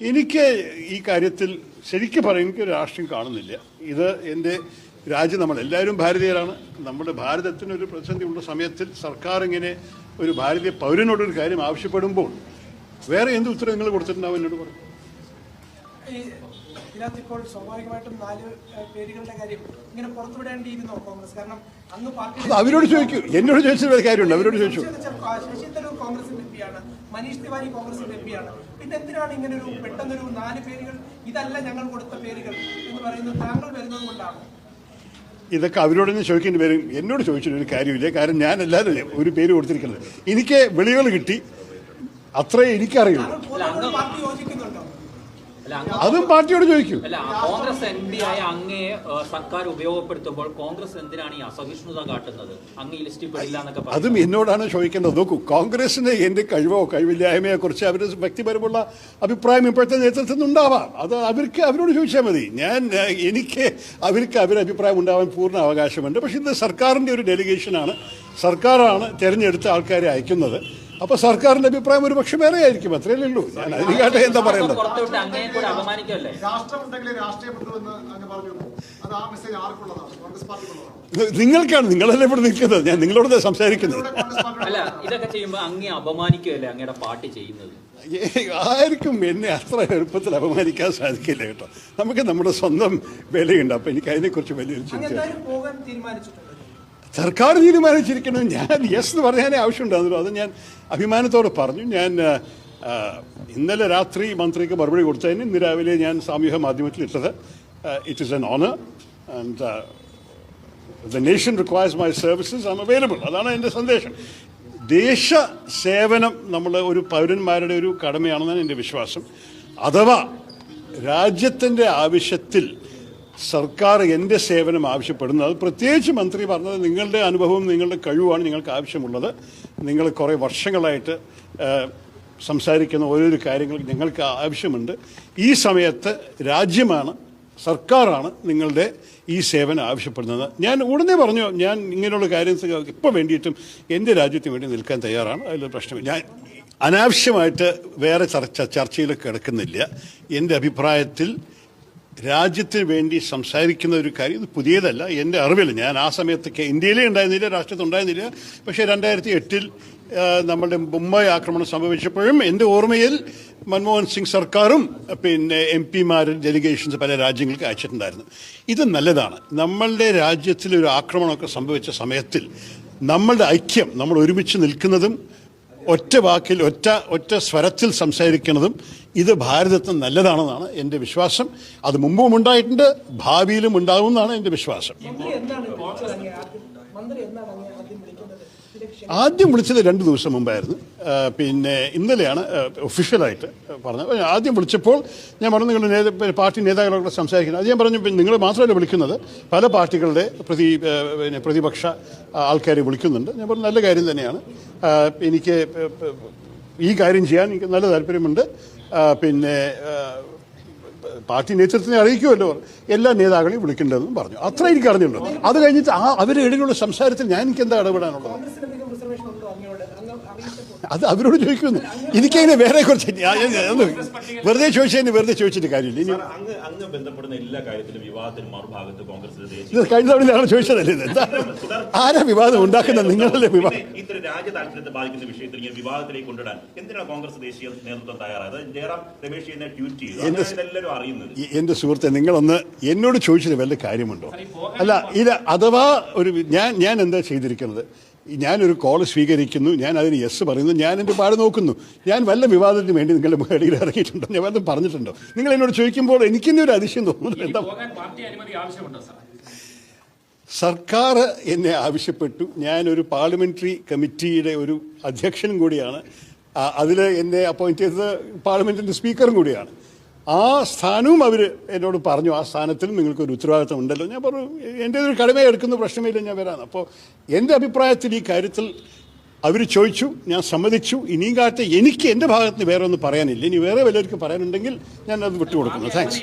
എനിക്ക് ഈ കാര്യത്തിൽ ശരിക്കും പറയും എനിക്കൊരു രാഷ്ട്രീയം കാണുന്നില്ല. ഇത് എൻ്റെ രാജ്യം, നമ്മളെല്ലാവരും ഭാരതീയരാണ്. നമ്മുടെ ഭാരതത്തിനൊരു പ്രതിസന്ധി ഉള്ള സമയത്തിൽ സർക്കാർ ഇങ്ങനെ ഒരു ഭാരതീയ പൗരനോടൊരു കാര്യം ആവശ്യപ്പെടുമ്പോൾ വേറെ എന്ത് ഉത്തരം നിങ്ങൾ കൊടുത്തിട്ടുണ്ടാവും എന്നോട് പറഞ്ഞു. ഇതിനകത്തിപ്പോൾ സ്വാഭാവികമായിട്ടും 4 പേരുകളുടെ കാര്യം ഇങ്ങനെ പുറത്തുവിടേണ്ടിയിരുന്നോ കോൺഗ്രസ്? കാരണം അന്ന് പാർട്ടി അവരോട് ചോദിക്കൂ, എന്നോട് ചോദിച്ചൊരു കാര്യമുണ്ട്, അവരോട് ചോദിച്ചു. ശശി തരൂർ കോൺഗ്രസിന്റെ എംപിയാണ്, മനീഷ് തിവാരി കോൺഗ്രസിന്റെ എംപിയാണ്. പിന്നെ എന്തിനാണ് ഇങ്ങനെ ഒരു പെട്ടെന്നൊരു 4 പേരുകൾ, ഇതല്ല ഞങ്ങൾ കൊടുത്ത പേരുകൾ എന്ന് പറയുന്നത് താങ്കൾ വരുന്നത് കൊണ്ടാണ്? ഇതൊക്കെ അവരോട് തന്നെ ചോദിക്കേണ്ടി വരും. എന്നോട് ചോദിച്ചിട്ടൊരു കാര്യമില്ല. കാരണം ഞാൻ എല്ലാവരും ഒരു പേര് കൊടുത്തിരിക്കുന്നത്. എനിക്ക് വെളികൾ കിട്ടി, അത്രേ എനിക്കറിയുള്ളൂ. പാർട്ടി യോജിക്കുന്നുണ്ടോ? അതും പാർട്ടിയോട് ചോദിക്കും. കോൺഗ്രസ് എം പി ആയ അങ്ങയെ സർക്കാർ ഉപയോഗപ്പെടുത്തുമ്പോൾ കോൺഗ്രസ് എന്തിനാണ് ഈ അസഹിഷ്ണുത കാട്ടുന്നത്? അങ്ങ് ലിസ്റ്റിൽ പെടില്ല എന്നൊക്കെ അതും എന്നോടാണ് ചോദിക്കേണ്ടത്. നോക്കൂ, കോൺഗ്രസിന് എൻ്റെ കഴിവോ കഴിവില്ലായ്മയെ കുറിച്ച് അവർ വ്യക്തിപരമുള്ള അഭിപ്രായം ഇപ്പോഴത്തെ നേതൃത്വത്തിൽ നിന്നുണ്ടാവാം. അത് അവരോട് ചോദിച്ചാൽ മതി. എനിക്ക് അവരുടെ അഭിപ്രായം ഉണ്ടാവാൻ പൂർണ്ണ അവകാശമുണ്ട്. പക്ഷേ ഇത് സർക്കാരിൻ്റെ ഒരു ഡെലിഗേഷനാണ്. സർക്കാരാണ് തിരഞ്ഞെടുത്ത ആൾക്കാരെ അയക്കുന്നത്. അപ്പൊ സർക്കാരിന്റെ അഭിപ്രായം ഒരു പക്ഷെ വേറെ ആയിരിക്കും. അത്രയല്ലേ ഉള്ളൂ. ഞാൻ അതിനെക്കാട്ടെ എന്താ പറയേണ്ടത്? നിങ്ങൾക്കാണ്, നിങ്ങളല്ലേ ഇവിടെ നിൽക്കുന്നത്. ഞാൻ നിങ്ങളോട് സംസാരിക്കുന്നത്. ആർക്കും എന്നെ അത്ര എളുപ്പത്തിൽ അപമാനിക്കാൻ സാധിക്കില്ല കേട്ടോ. നമുക്ക് നമ്മുടെ സ്വന്തം വിലയുണ്ട്. അപ്പൊ എനിക്ക് അതിനെക്കുറിച്ച് വലിയൊരു ചിന്ത. സർക്കാർ തീരുമാനിച്ചിരിക്കണം. ഞാൻ യെസ് എന്ന് പറയാനേ ആവശ്യമുണ്ടാകുന്നല്ലോ. അത് ഞാൻ അഭിമാനത്തോടെ പറഞ്ഞു. ഞാൻ ഇന്നലെ രാത്രി മന്ത്രിക്ക് മറുപടി കൊടുത്തതിന് ഇന്ന് രാവിലെ ഞാൻ സാമൂഹ്യ മാധ്യമത്തിൽ ഇട്ടത് it is an honour and the nation requires my services, I am available. അതാണ് എൻ്റെ സന്ദേശം. ദേശ സേവനം നമ്മൾ ഒരു പൗരന്മാരുടെ ഒരു കടമയാണെന്നാണ് എൻ്റെ വിശ്വാസം. അഥവാ രാജ്യത്തിൻ്റെ ആവശ്യത്തിൽ സർക്കാർ എൻ്റെ സേവനം ആവശ്യപ്പെടുന്നത്, അത് പ്രത്യേകിച്ച് മന്ത്രി പറഞ്ഞത് നിങ്ങളുടെ അനുഭവവും നിങ്ങളുടെ കഴിവുമാണ് നിങ്ങൾക്ക് ആവശ്യമുള്ളത്. നിങ്ങൾ കുറേ വർഷങ്ങളായിട്ട് സംസാരിക്കുന്ന ഓരോരോ കാര്യങ്ങൾ ഞങ്ങൾക്ക് ആവശ്യമുണ്ട്. ഈ സമയത്ത് രാജ്യമാണ്, സർക്കാരാണ് നിങ്ങളുടെ ഈ സേവനം ആവശ്യപ്പെടുന്നത്. ഞാൻ ഉടനെ പറഞ്ഞു, ഞാൻ ഇങ്ങനെയുള്ള കാര്യത്തിൽ ഇപ്പോൾ വേണ്ടിയിട്ടും എൻ്റെ രാജ്യത്തിന് വേണ്ടി നിൽക്കാൻ തയ്യാറാണ്. അതിലൊരു പ്രശ്നമില്ല. ഞാൻ അനാവശ്യമായിട്ട് വേറെ ചർച്ചയിൽ കിടക്കുന്നില്ല. എൻ്റെ അഭിപ്രായത്തിൽ രാജ്യത്തിന് വേണ്ടി സംസാരിക്കുന്ന ഒരു കാര്യം ഇത് പുതിയതല്ല. എൻ്റെ അറിവിൽ ഞാൻ ആ സമയത്തൊക്കെ ഇന്ത്യയിലേ ഉണ്ടായിരുന്നില്ല, രാഷ്ട്രത്തിൽ ഉണ്ടായിരുന്നില്ല. പക്ഷേ 2008 നമ്മളുടെ മുംബൈ ആക്രമണം സംഭവിച്ചപ്പോഴും എൻ്റെ ഓർമ്മയിൽ മൻമോഹൻ സിംഗ് സർക്കാരും പിന്നെ MP-മാരും ഡെലിഗേഷൻസ് പല രാജ്യങ്ങൾക്ക് അയച്ചിട്ടുണ്ടായിരുന്നു. ഇത് നല്ലതാണ്. നമ്മളുടെ രാജ്യത്തിലൊരു ആക്രമണമൊക്കെ സംഭവിച്ച സമയത്തിൽ നമ്മളുടെ ഐക്യം, നമ്മൾ ഒരുമിച്ച് നിൽക്കുന്നതും ഒറ്റ വാക്കിൽ ഒറ്റ സ്വരത്തിൽ സംസാരിക്കുന്നതും ഇത് ഭാരതത്തിന് നല്ലതാണെന്നാണ് എൻ്റെ വിശ്വാസം. അത് മുമ്പും ഉണ്ടായിട്ടുണ്ട്, ഭാവിയിലും ഉണ്ടാകുമെന്നാണ് എൻ്റെ വിശ്വാസം. ആദ്യം വിളിച്ചത് 2 ദിവസം മുമ്പായിരുന്നു. പിന്നെ ഇന്നലെയാണ് ഒഫീഷ്യലായിട്ട് പറഞ്ഞത്. ആദ്യം വിളിച്ചപ്പോൾ ഞാൻ പറഞ്ഞു നിങ്ങൾ പാർട്ടി നേതാക്കളോട് സംസാരിക്കുന്നത്. അത് ഞാൻ പറഞ്ഞു നിങ്ങൾ മാത്രമല്ല വിളിക്കുന്നത്, പല പാർട്ടികളുടെ പ്രതിപക്ഷ ആൾക്കാരെ വിളിക്കുന്നുണ്ട്. ഞാൻ പറഞ്ഞു നല്ല കാര്യം തന്നെയാണ്. എനിക്ക് ഈ കാര്യം ചെയ്യാൻ എനിക്ക് നല്ല താല്പര്യമുണ്ട്. പിന്നെ പാർട്ടി നേതൃത്വത്തിനെ അറിയിക്കുമല്ലോ, എല്ലാ നേതാക്കളെയും വിളിക്കേണ്ടതെന്നും പറഞ്ഞു. അത്ര എനിക്ക് അറിഞ്ഞുള്ളൂ. അത് കഴിഞ്ഞിട്ട് അവരുടെ ഇടയിലുള്ള സംസാരത്തിൽ ഞാൻ എനിക്ക് എന്താ ഇടപെടാനുള്ളത്? അത് അവരോട് ചോദിക്കുന്നു. എനിക്കതിനെ വേറെ കുറച്ച് വെറുതെ ചോദിച്ചിട്ട് കാര്യമില്ല. ഇനി കഴിഞ്ഞ തവണ ചോദിച്ചതല്ലേ ഇത്? എന്താ ആരാ വിവാദം ഉണ്ടാക്കുന്നത്? നിങ്ങളല്ലേ വിവാദം. എന്റെ സുഹൃത്തെ, നിങ്ങളൊന്ന് എന്നോട് ചോദിച്ചത് വല്ല കാര്യമുണ്ടോ? അല്ല, ഇത് അഥവാ ഒരു ഞാൻ എന്താ ചെയ്തിരിക്കുന്നത്? ഞാനൊരു കോൾ സ്വീകരിക്കുന്നു, ഞാൻ അതിന് യെസ് പറയുന്നു, ഞാൻ എൻ്റെ പാട് നോക്കുന്നു. ഞാൻ വല്ല വിവാദത്തിന് വേണ്ടി നിങ്ങളുടെ ഇടയിൽ ഇറങ്ങിയിട്ടുണ്ടോ? ഞാൻ വല്ലതും പറഞ്ഞിട്ടുണ്ടോ? നിങ്ങൾ എന്നോട് ചോദിക്കുമ്പോൾ എനിക്കിന്നെ ഒരു അതിശയം തോന്നുന്നു. എന്താ സർക്കാർ എന്നെ ആവശ്യപ്പെട്ടു. ഞാനൊരു പാർലമെൻ്ററി കമ്മിറ്റിയുടെ ഒരു അധ്യക്ഷനും കൂടിയാണ്. അതിൽ എന്നെ അപ്പോയിൻറ്റ് ചെയ്തത് പാർലമെൻറ്റിൻ്റെ സ്പീക്കറും കൂടിയാണ്. ആ സ്ഥാനവും അവർ എന്നോട് പറഞ്ഞു, ആ സ്ഥാനത്തിലും നിങ്ങൾക്കൊരു ഉത്തരവാദിത്തം ഉണ്ടല്ലോ. ഞാൻ പറഞ്ഞു എൻ്റെ ഒരു കടമ എടുക്കുന്ന പ്രശ്നമില്ല, ഞാൻ വരാം. അപ്പോൾ എൻ്റെ അഭിപ്രായത്തിൽ ഈ കാര്യത്തിൽ അവർ ചോദിച്ചു, ഞാൻ സമ്മതിച്ചു. ഇനിയും കാലത്ത് എനിക്ക് എൻ്റെ ഭാഗത്ത് നിന്ന് വേറെ ഒന്നും പറയാനില്ല. ഇനി വേറെ വല്ലവർക്കും പറയാനുണ്ടെങ്കിൽ ഞാൻ അത് വിട്ടുകൊടുക്കുന്നു. താങ്ക്സ്.